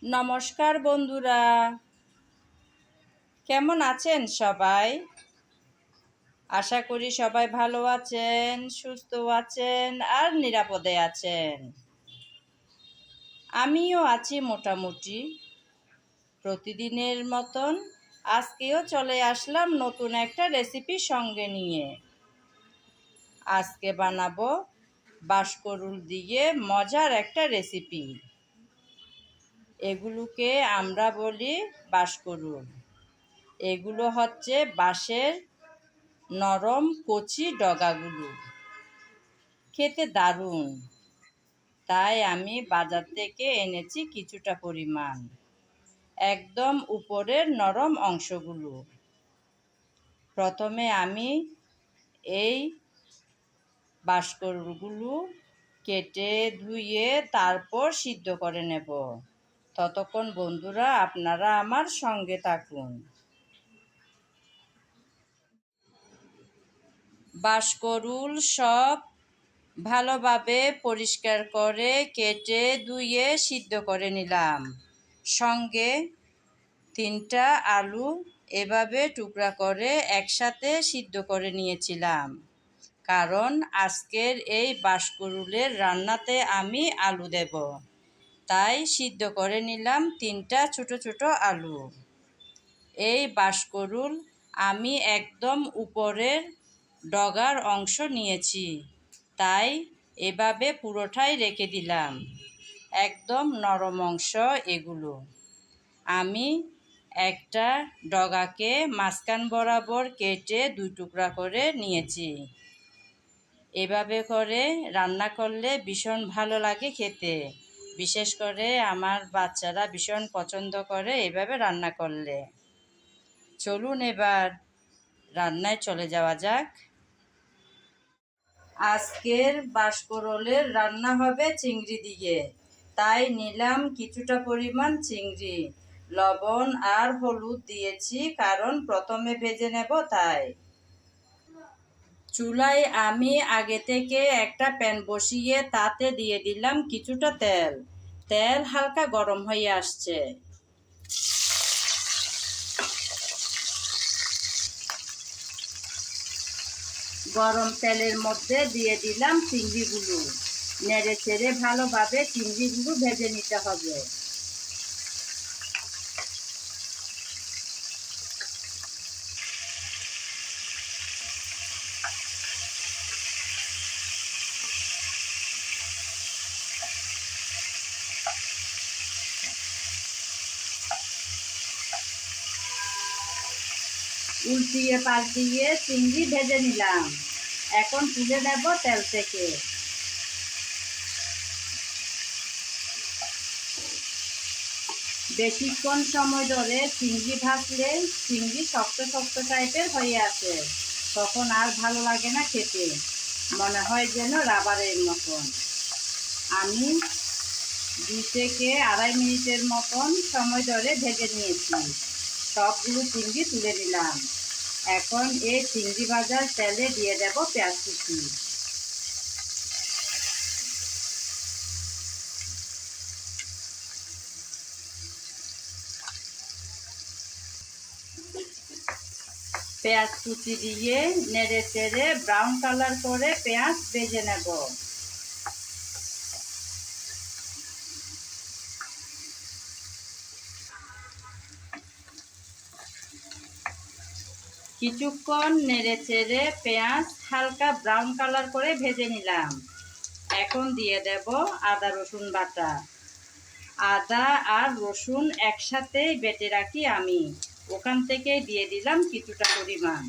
নমস্কার বন্ধুরা, কেমন আছেন সবাই? আশা করি সবাই ভালো আছেন, সুস্থ আছেন আর নিরাপদে আছেন। আমিও আছি মোটামুটি। প্রতিদিনের মতন আজকেও চলে আসলাম নতুন একটা রেসিপি সঙ্গে নিয়ে। আজকে বানাবো বাঁশকরুল দিয়ে মজার একটা রেসিপি। এগুলোকে আমরা বলি বাঁশকরুল। এগুলো হচ্ছে বাঁশের নরম কচি ডগাগুলো, খেতে দারুণ। তাই আমি বাজার থেকে এনেছি কিছুটা পরিমাণ, একদম উপরের নরম অংশগুলো। প্রথমে আমি এই বাঁশকরুলগুলো কেটে ধুয়ে তারপর সিদ্ধ করে নেব। ততক্ষণ বন্ধুরা আপনারা আমার সঙ্গে থাকুন। বাঁশকরুল সব ভালোভাবে পরিষ্কার করে কেটে ধুয়ে সিদ্ধ করে নিলাম। সঙ্গে 3টা আলু এভাবে টুকরা করে একসাথে সিদ্ধ করে নিয়েছিলাম, কারণ আজকের এই বাঁশকরুলের রান্নাতে আমি আলু দেব। তাই সিদ্ধ করে নিলাম 3টা ছোট ছোট আলু। এই বাঁশকরুল আমি একদম উপরের ডগার অংশ নিয়েছি, তাই এভাবে পুরোটাই রেখে দিলাম। একদম নরম অংশ এগুলো। আমি একটা ডগাকে মাঝখান বরাবর কেটে 2 টুকরা করে নিয়েছি। এভাবে করে রান্না করলে ভীষণ ভালো লাগে খেতে। বিশেষ করে আমার বাচ্চারা ভীষণ পছন্দ করে এভাবে রান্না করলে। চলুন এবার রান্নায় চলে যাওয়া যাক। আজকের বাঁশকরুলের রান্না হবে চিংড়ি দিয়ে, তাই নিলাম কিছুটা পরিমাণ চিংড়ি। লবণ আর হলুদ দিয়েছি, কারণ প্রথমে ভেজে নেব তাই। চুলায় আমি আগে থেকে একটা প্যান বসিয়ে তাতে দিয়ে দিলাম কিছুটা তেল। তেল হালকা গরম হয়ে আসছে। গরম তেলের মধ্যে দিয়ে দিলাম চিংড়িগুলো। নেড়ে চেড়ে ভালোভাবে চিংড়িগুলো ভেজে নিতে হবে। উল্টিয়ে পাল্টিয়ে চিংড়ি ভেজে নিলাম। এখন তুলে নেব তেল থেকে। বেশিক্ষণ সময় ধরে চিংড়ি ভাজলে চিংড়ি শক্ত শক্ত টাইপের হয়ে আসে, তখন আর ভালো লাগে না খেতে, মনে হয় যেন রাবারের মতন। আমি 2 থেকে 2.5 মিনিটের মতন সময় ধরে ভেজে নিয়েছি। সবগুলো চিংড়ি তুলে নিলাম। এখন এই চিংড়ি ভাজার তেলে দিয়ে দেব পেঁয়াজ কুচি। পেঁয়াজ কুচি দিয়ে নেড়ে চেড়ে ব্রাউন কালার করে পেঁয়াজ ভেজে নেব। কিছুক্ষণ নেড়ে চেড়ে পেঁয়াজ হালকা ব্রাউন কালার করে ভেজে নিলাম। এখন দিয়ে দেব আদা রসুন বাটা। আদা আর রসুন একসাথেই বেটে রাখি আমি, ওখান থেকে দিয়ে দিলাম কিছুটা পরিমাণ।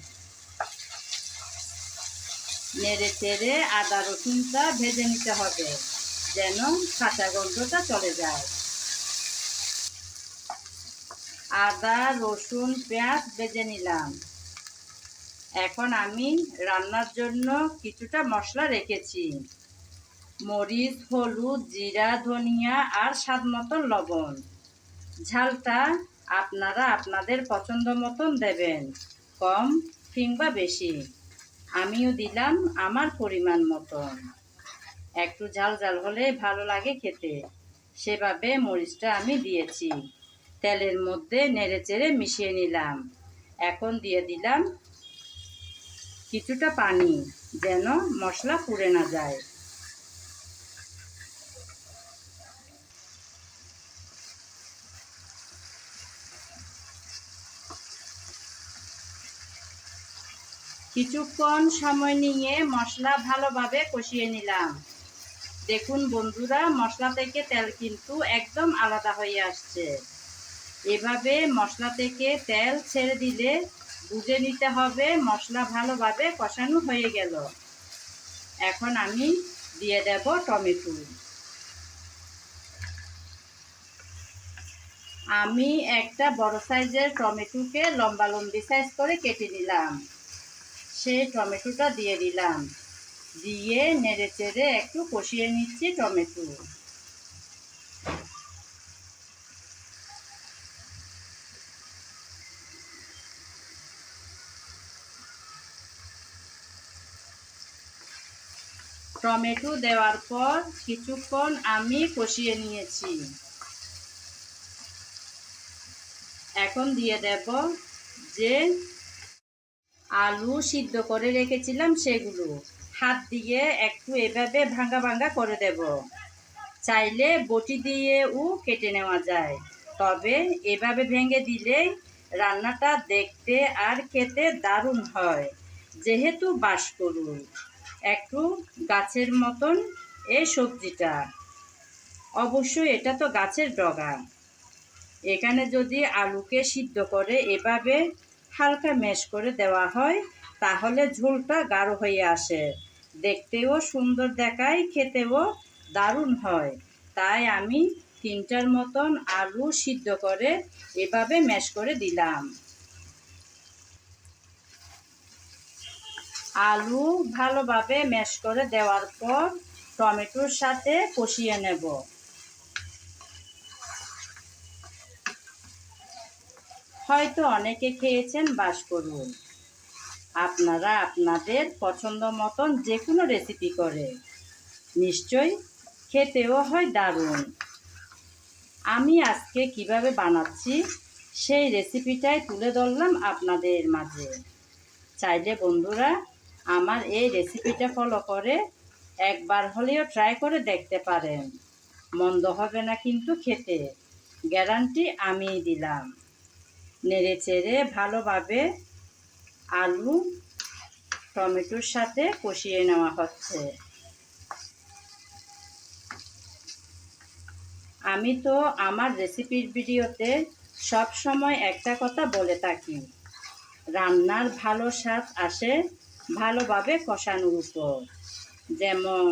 নেড়ে চেড়ে আদা রসুনটা ভেজে নিতে হবে, যেন কাঁচা গন্ধটা চলে যায়। আদা রসুন পেঁয়াজ ভেজে নিলাম। এখন আমি রান্নার জন্য কিছুটা মশলা রেখেছি। মরিচ, হলুদ, জিরা, ধনিয়া আর স্বাদ মতন লবণ। ঝালটা আপনারা আপনাদের পছন্দ মতন দেবেন, কম কিংবা বেশি। আমিও দিলাম আমার পরিমাণ মতন। একটু ঝাল ঝাল হলে ভালো লাগে খেতে। সেভাবে মরিচটা আমি দিয়েছি। তেলের মধ্যে নেড়েচেড়ে মিশিয়ে নিলাম। এখন দিয়ে দিলাম কিছুটা পানি, যেন মশলা পুড়ে না যায়। কিছুক্ষণ সময় নিয়ে মশলা ভালোভাবে কষিয়ে নিলাম। দেখুন বন্ধুরা, মশলা থেকে তেল কিন্তু একদম আলাদা হয়ে আসছে। এভাবে মশলা থেকে তেল ছেড়ে দিলে বুঝে নিতে হবে মশলা ভালোভাবে কষানো হয়ে গেল। এখন আমি দিয়ে দেব টমেটো। আমি একটা বড় সাইজের টমেটোকে লম্বা লম্বি সাইজ করে কেটে নিলাম। সেই টমেটোটা দিয়ে দিলাম, দিয়ে নেড়ে চেড়ে একটু কষিয়ে নিচ্ছি টমেটো। টমেটো দেওয়ার পর কিছুক্ষণ আমি কষিয়ে নিয়েছি। এখন দিয়ে দেব যে আলু সিদ্ধ করে রেখেছিলাম সেগুলো হাত দিয়ে একটু এভাবে ভাঙা ভাঙা করে দেব। চাইলে বটি দিয়েও কেটে নেওয়া যায়, তবে এভাবে ভেঙে দিলেই রান্নাটা দেখতে আর খেতে দারুণ হয়। যেহেতু বাঁশকরুল একটু গাছের মতন এই সবজিটা, অবশ্যই এটা তো গাছের ডগা। এখানে যদি আলুকে সিদ্ধ করে এভাবে হালকা ম্যাশ করে দেওয়া হয় তাহলে ঝোলটা গাঢ় হয়ে আসে, দেখতেও সুন্দর দেখায়, খেতেও দারুণ হয়। তাই আমি 3টার মতন আলু সিদ্ধ করে এভাবে ম্যাশ করে দিলাম। আলু ভালোভাবে ম্যাশ করে দেওয়ার পর টমেটোর সাথে কষিয়ে নেব। হয়তো অনেকে খেয়েছেন বাঁশকরুল, আপনারা আপনাদের পছন্দ মতন যে কোনো রেসিপি করে নিশ্চয়ই খেতেও হয় দারুণ। আমি আজকে কিভাবে বানাচ্ছি সেই রেসিপিটাই তুলে ধরলাম আপনাদের মাঝে। চাইলে বন্ধুরা আমার এই রেসিপিটা ফলো করে একবার হলেও ট্রাই করে দেখতে পারেন, মন্দ হবে না কিন্তু খেতে, গ্যারান্টি আমিই দিলাম। নেড়ে চেড়ে ভালোভাবে আলু টমেটোর সাথে কষিয়ে নেওয়া হচ্ছে। আমি তো আমার রেসিপির ভিডিওতে সব সময় একটা কথা বলে থাকি, রান্নার ভালো স্বাদ আসে ভালোভাবে কষানোর উপর। যেমন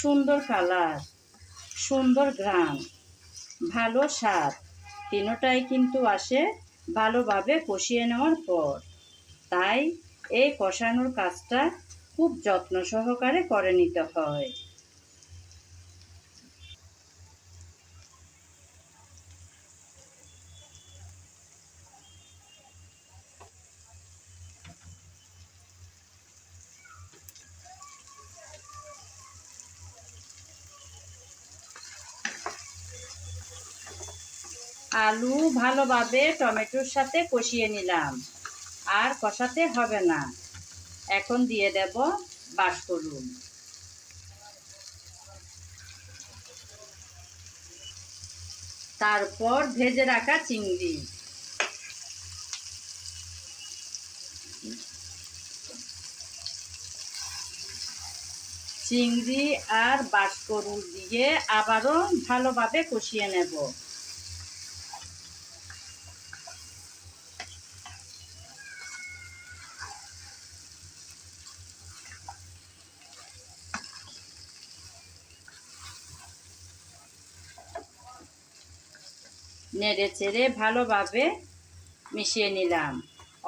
সুন্দর কালার, সুন্দর ঘ্রাণ, ভালো স্বাদ, তিনটাই কিন্তু আসে ভালোভাবে কষিয়ে নেওয়ার পর। তাই এই কষানোর কাজটা খুব যত্ন সহকারে করে নিতে হয়। আলু ভালোভাবে টমেটোর সাথে কষিয়ে নিলাম, আর কষাতে হবে না। এখন দিয়ে দেব বাঁশকরুল। তারপর ভেজে রাখা চিংড়ি। চিংড়ি আর বাঁশকরুল দিয়ে আবারও ভালোভাবে কষিয়ে নেব। নেড়ে চেড়ে ভালোভাবে মিশিয়ে নিলাম।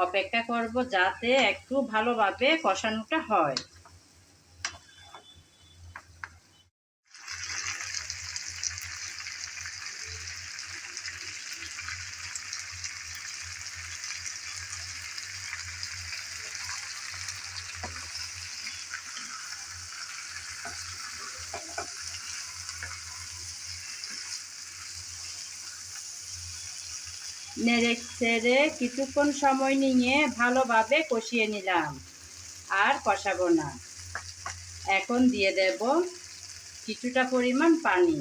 অপেক্ষা করব যাতে একটু ভালোভাবে কষানোটা হয়। নেড়ে ছেড়ে কিছুক্ষণ সময় নিয়ে ভালোভাবে কষিয়ে নিলাম। আর কষাবো না। এখন দিয়ে দেব কিছুটা পরিমাণ পানি।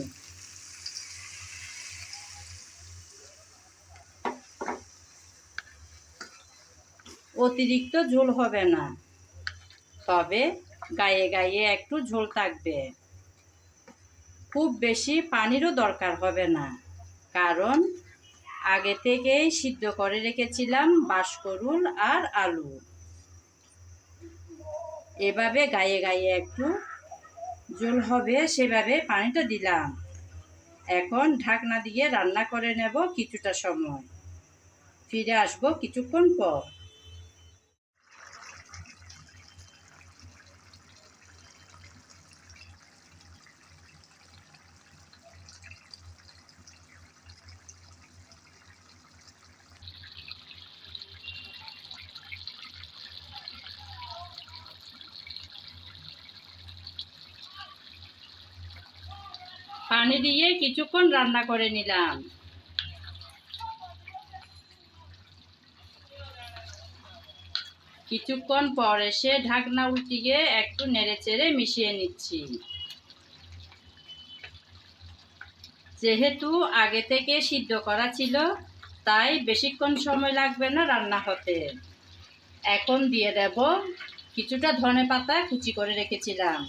অতিরিক্ত ঝোল হবে না, তবে গায়ে গায়ে একটু ঝোল থাকবে। খুব বেশি পানিরও দরকার হবে না, কারণ আগে থেকেই সিদ্ধ করে রেখেছিলাম বাঁশকরুল আর আলু। এভাবে গায়ে গায়ে একটু ঝোল হবে সেভাবে পানিটা দিলাম। এখন ঢাকনা দিয়ে রান্না করে নেব কিছুটা সময়। ফিরে আসবো কিছুক্ষণ পর। পানি দিয়ে কিছুক্ষণ রান্না করে নিলাম। কিছুক্ষণ পর এসে ঢাকনা উল্টিয়ে একটু নেড়েচেড়ে মিশিয়ে নিচ্ছি। যেহেতু আগে থেকে সিদ্ধ করা ছিল, তাই বেশিক্ষণ সময় লাগবে না রান্না হতে। এখন দিয়ে দেব কিছুটা ধনেপাতা কুচি করে রেখেছিলাম।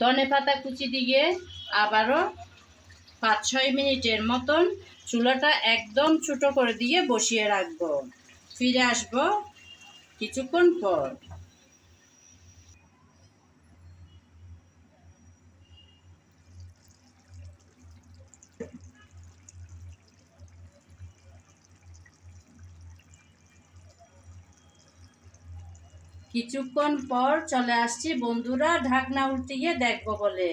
ধনেপাতা কুচি দিয়ে আবারও 5-6 মিনিটের মতন চুলাটা একদম ছোট করে দিয়ে বসিয়ে রাখবো। ফিরে আসবো কিছুক্ষণ পর। কিছুক্ষণ পর চলে আসছি বন্ধুরা, ঢাকনা উল্টিয়ে দেখবো বলে।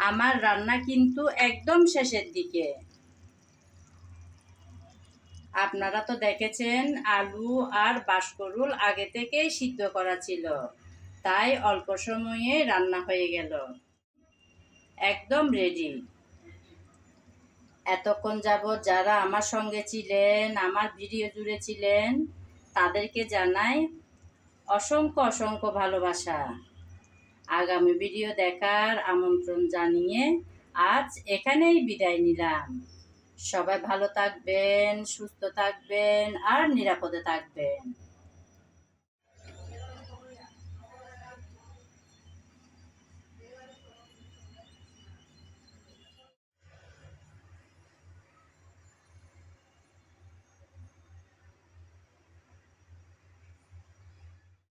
আমার রান্না কিন্তু একদম শেষের দিকে। আপনারা তো দেখেছেন আলু আর বাঁশকরুল আগে থেকেই সিদ্ধ করা ছিল, তাই অল্প সময়ে রান্না হয়ে গেল। একদম রেডি। এতক্ষণ যাবৎ যারা আমার সঙ্গে ছিলেন, আমার ভিডিও জুড়ে ছিলেন, তাদেরকে জানাই অসংখ্য অসংখ্য ভালোবাসা। আগামী ভিডিও দেখার আমন্ত্রণ জানিয়ে আজ এখানেই বিদায় নিলাম। সবাই ভালো থাকবেন, সুস্থ থাকবেন আর নিরাপদে থাকবেন।